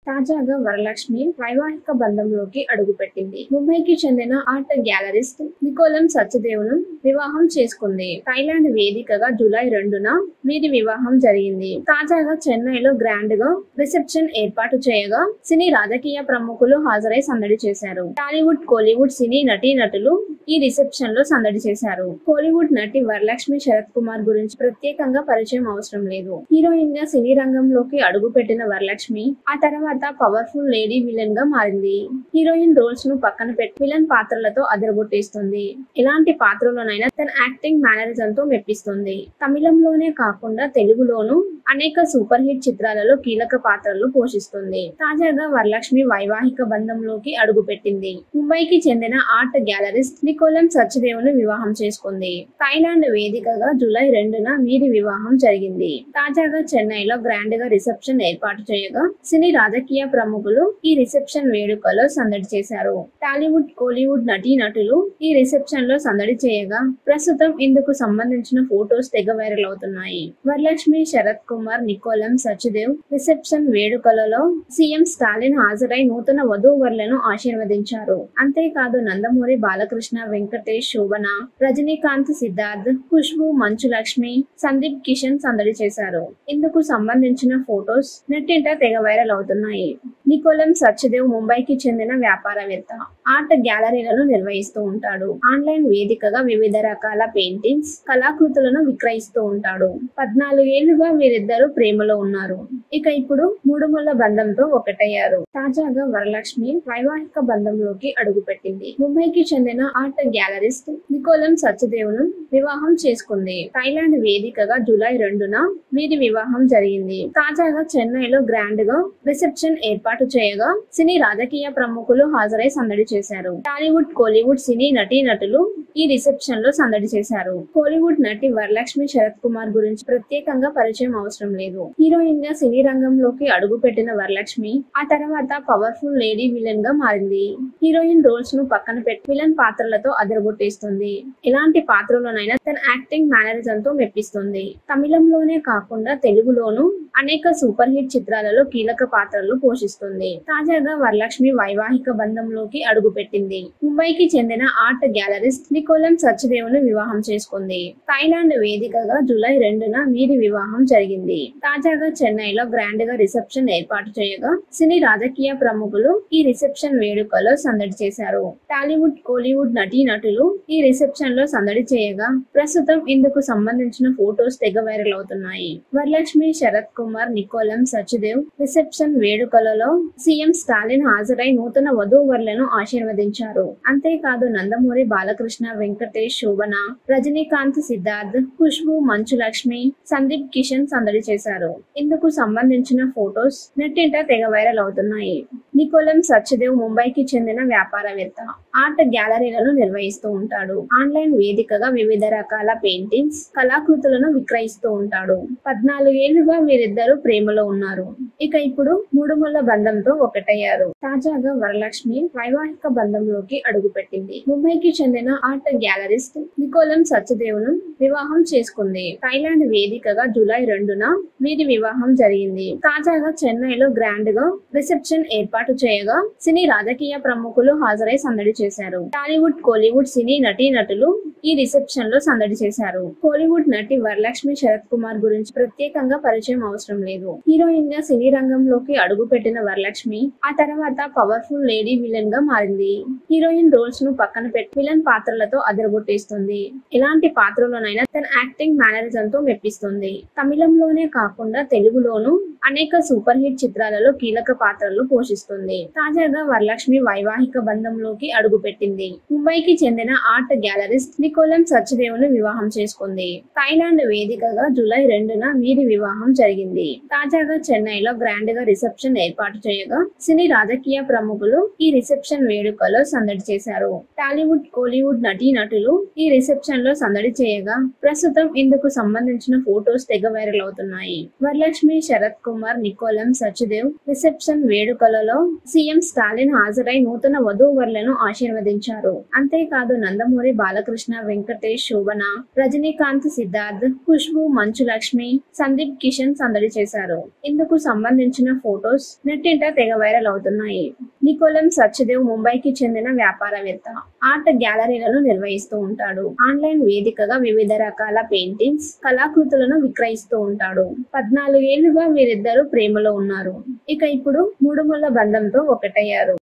తాజాగా వరలక్ష్మి వైవాహిక బంధంలోకి అడుగుపెట్టింది. ముంబైకి చెందిన ఆర్ట్ గ్యాలరిస్ట్ నికోలం సచ్దేవ్ను వివాహం చేసుకుంది. థాయిలాండ్ వేదికగా జూలై 2న వీరి వివాహం జరిగింది. తాజాగా చెన్నైలో గ్రాండ్ గా రిసెప్షన్ ఏర్పాటు చేయగా సినీ రాజకీయ ప్రముఖులు హాజరై సందడి చేశారు. టాలీవుడ్, కోలీవుడ్ సినీ నటీనటులు ఈ రిసెప్షన్ లో సందడి చేశారు. కోలీవుడ్ నటి వరలక్ష్మి శరత్ కుమార్ గురించి ప్రత్యేకంగా పరిచయం అవసరం లేదు. హీరోయిన్ గా సినీ రంగంలోకి అడుగు పెట్టిన వరలక్ష్మి ఆ తర్వాత పవర్ఫుల్ లేడీ విలన్ గా మారింది. హీరోయిన్ రోల్స్ ను పక్కన పెట్టి విలన్ పాత్రలతో అదరగొట్టేస్తుంది. ఎలాంటి పాత్రలోనైనా తన యాక్టింగ్ మేనరిజం తో మెప్పిస్తుంది. తమిళంలోనే కాకుండా తెలుగులోనూ అనేక సూపర్ హిట్ చిత్రాలలో కీలక పాత్రలు పోషిస్తుంది. తాజాగా వరలక్ష్మి వైవాహిక బంధంలోకి అడుగు పెట్టింది. ముంబైకి చెందిన ఆర్ట్ గ్యాలరిస్ట్ నికోలం సచ్దేవ్ను వివాహం చేసుకుంది. థాయిలాండ్ వేదికగా జూలై 2న వీరి వివాహం జరిగింది. తాజాగా చెన్నైలో గ్రాండ్ గా రిసెప్షన్ ఏర్పాటు చేయగా సినీ రాజకీయ ప్రముఖులు ఈ రిసెప్షన్ వేడుకలో సందడి చేశారు. టాలీవుడ్, కోలీవుడ్ నటీనటులు ఈ రిసెప్షన్ లో సందడి చేయగా ప్రస్తుతం ఇందుకు సంబంధించిన ఫోటోస్ తెగ వైరల్ అవుతున్నాయి. వరలక్ష్మి, శరత్ కుమార్, నికోలం సచ్దేవ్ రిసెప్షన్ వేడుకలలో సీఎం స్టాలిన్ హాజరై నూతన వధూవరులను ఆశీర్వదించారు. అంతేకాదు నందమూరి బాలకృష్ణ, వెంకటేష్, శోభన, రజనీకాంత్, సిద్ధార్థ్, ఖుష్బు, మంచు లక్ష్మి, సందీప్ కిషన్ సందడి చేశారు. ఇందుకు సంబంధించిన ఫోటోస్ నెట్టింట తెగ వైరల్ అవుతున్నాయి. నికోలం సచ్దేవ్ ముంబైకి చెందిన వ్యాపారవేత్త. ఆర్ట్ గ్యాలరీలను నిర్వహిస్తూ ఉంటాడు. ఆన్లైన్ వేదికగా వివిధ రకాల పెయింటింగ్స్, కళాకృతులను విక్రయిస్తూ ఉంటాడు. 14 ఏళ్లుగా వీరిద్దరూ ప్రేమలో ఉన్నారు. ఇక ఇప్పుడు మూడుముళ్ల బంధంతో ఒకటయ్యారు. తాజాగా వరలక్ష్మి వైవాహిక బంధంలోకి అడుగుపెట్టింది. ముంబైకి చెందిన ఆర్ట్ గ్యాలరిస్ట్ నికోలం సచ్దేవ్ను వివాహం చేసుకుంది. థాయిలాండ్ వేదికగా జూలై 2న వీరి వివాహం జరిగింది. తాజాగా చెన్నైలో గ్రాండ్ గా రిసెప్షన్ ఏర్పాటు చేయగా సినీ రాజకీయ ప్రముఖులు హాజరై సందడి చేశారు. టాలీవుడ్, కోలీవుడ్ సినీ నటీనటులు ఈ రిసెప్షన్ లో సందడి చేశారు. కోలీవుడ్ నటి వరలక్ష్మి శరత్ కుమార్ గురించి ప్రత్యేకంగా పరిచయం అవసరం లేదు. హీరోయిన్ గా సినీ రంగంలోకి అడుగు పెట్టిన వరలక్ష్మి ఆ తర్వాత పవర్ఫుల్ లేడీ విలన్ గా మారింది. హీరోయిన్ రోల్స్ ను పక్కన పెట్టి విలన్ పాత్రలతో అదరగొట్టేస్తుంది. ఎలాంటి పాత్రలోనైనా తన యాక్టింగ్ మేనరిజం తో మెప్పిస్తుంది. తమిళంలోనే కాకుండా తెలుగులోనూ అనేక సూపర్ హిట్ చిత్రాలలో కీలక పాత్రలు పోషిస్తుంది. తాజాగా వరలక్ష్మి వైవాహిక బంధంలోకి అడుగు పెట్టింది. ముంబైకి చెందిన ఆర్ట్ గ్యాలరిస్ట్ నికోలం సచ్దేవ్ను వివాహం చేసుకుంది. థాయిలాండ్ వేదికగా జూలై 2న వీరి వివాహం జరిగింది. తాజాగా చెన్నైలో గ్రాండ్ గా రిసెప్షన్ ఏర్పాటు చేయగా సినీ రాజకీయ ప్రముఖులు ఈ రిసెప్షన్ వేడుకలో సందడి చేశారు. టాలీవుడ్, కోలీవుడ్ నటీనటులు ఈ రిసెప్షన్ లో సందడి చేయగా ప్రస్తుతం ఇందుకు సంబంధించిన ఫోటోస్ తెగ వైరల్ అవుతున్నాయి. వరలక్ష్మి, శరత్ కుమార్, నికోలం సచ్దేవ్ రిసెప్షన్ వేడుకలలో సీఎం స్టాలిన్ హాజరై నూతన వధూవరులను ఆశీర్వదించారు. అంతేకాదు నందమూరి బాలకృష్ణ, వెంకటేష్, శోభన, రజనీకాంత్, సిద్ధార్థ్, ఖుష్బు, మంచు లక్ష్మి, సందీప్ కిషన్ సందడి చేశారు. ఇందుకు సంబంధించిన ఫోటోస్ నెట్టింట తెగ వైరల్ అవుతున్నాయి. నికోలం సచ్దేవ్ ముంబైకి చెందిన వ్యాపారవేత్త. ఆర్ట్ గ్యాలరీలను నిర్వహిస్తూ ఉంటాడు. ఆన్లైన్ వేదికగా వివిధ రకాల పెయింటింగ్స్, కళాకృతులను విక్రయిస్తూ ఉంటాడు. 14 ఏళ్లుగా వీరిద్దరూ ప్రేమలో ఉన్నారు. ఇక ఇప్పుడు మూడుముళ్ల బంధంతో ఒకటయ్యారు. తాజాగా వరలక్ష్మి వైవాహిక బంధంలోకి అడుగుపెట్టింది. ముంబైకి చెందిన ఆర్ట్ గ్యాలరిస్ట్ నికోలం సచ్దేవ్ను వివాహం చేసుకుంది. థాయిలాండ్ వేదికగా జూలై 2న వీరి వివాహం జరిగింది. తాజాగా చెన్నైలో గ్రాండ్ గా రిసెప్షన్ ఏర్పాటు చేయగా సినీ రాజకీయ ప్రముఖులు హాజరై సందడి చేశారు. టాలీవుడ్, కోలీవుడ్ సినీ నటీనటులు ఈ రిసెప్షన్ లో సందడి చేశారు. కోలీవుడ్ నటి వరలక్ష్మి శరత్ కుమార్ గురించి ప్రత్యేకంగా పరిచయం అవసరం లేదు. హీరోయిన్ గా సినీ రంగంలోకి అడుగు పెట్టిన వరలక్ష్మి ఆ తర్వాత పవర్ఫుల్ లేడీ విలన్ గా మారింది. హీరోయిన్ రోల్స్ ను పక్కన పెట్టి విలన్ పాత్రలతో అదరగొట్టేస్తుంది. ఎలాంటి పాత్రలోనైనా తన యాక్టింగ్ మేనరిజం తో మెప్పిస్తుంది. తమిళంలోనే కాకుండా తెలుగులోనూ అనేక సూపర్ హిట్ చిత్రాలలో కీలక పాత్రలు పోషిస్తుంది. తాజాగా వరలక్ష్మి వైవాహిక బంధంలోకి అడుగు పెట్టింది. ముంబైకి చెందిన ఆర్ట్ గ్యాలరిస్ట్ నికోలం సచ్దేవ్ను వివాహం చేసుకుంది. థాయిలాండ్ వేదికగా జూలై 2న వీరి వివాహం జరిగింది. తాజాగా చెన్నైలో గ్రాండ్ గా రిసెప్షన్ ఏర్పాటు చేయగా సినీ రాజకీయ ప్రముఖులు ఈ రిసెప్షన్ వేడుకలో సందడి చేశారు. టాలీవుడ్, కోలీవుడ్ నటీనటులు ఈ రిసెప్షన్ లో సందడి చేయగా ప్రస్తుతం ఇందుకు సంబంధించిన ఫోటోస్ తెగ వైరల్ అవుతున్నాయి. వరలక్ష్మి, శరత్ కుమార్, నికోలం సచ్దేవ్ రిసెప్షన్ వేడుకలలో సీఎం స్టాలిన్ హాజరై నూతన వధూవరులను ఆశీర్వదించారు. అంతేకాదు నందమూరి బాలకృష్ణ, వెంకటేష్, శోభన, రజనీకాంత్, సిద్ధార్థ్, ఖుష్బు, మంచు లక్ష్మి, సందీప్ కిషన్ సందడి చేశారు. ఇందుకు సంబంధించిన ఫోటోస్ నెట్టింట తెగ వైరల్ అవుతున్నాయి. నికోలం సచ్దేవ్ ముంబైకి చెందిన వ్యాపారవేత్త. ఆర్ట్ గ్యాలరీలను నిర్వహిస్తూ ఉంటాడు. ఆన్లైన్ వేదికగా వివిధ రకాల పెయింటింగ్స్, కళాకృతులను విక్రయిస్తూ ఉంటాడు. 14 ఏళ్లుగా వీరిద్దరూ ప్రేమలో ఉన్నారు. ఇక ఇప్పుడు మూడుముళ్ల బంధంతో ఒకటయ్యారు.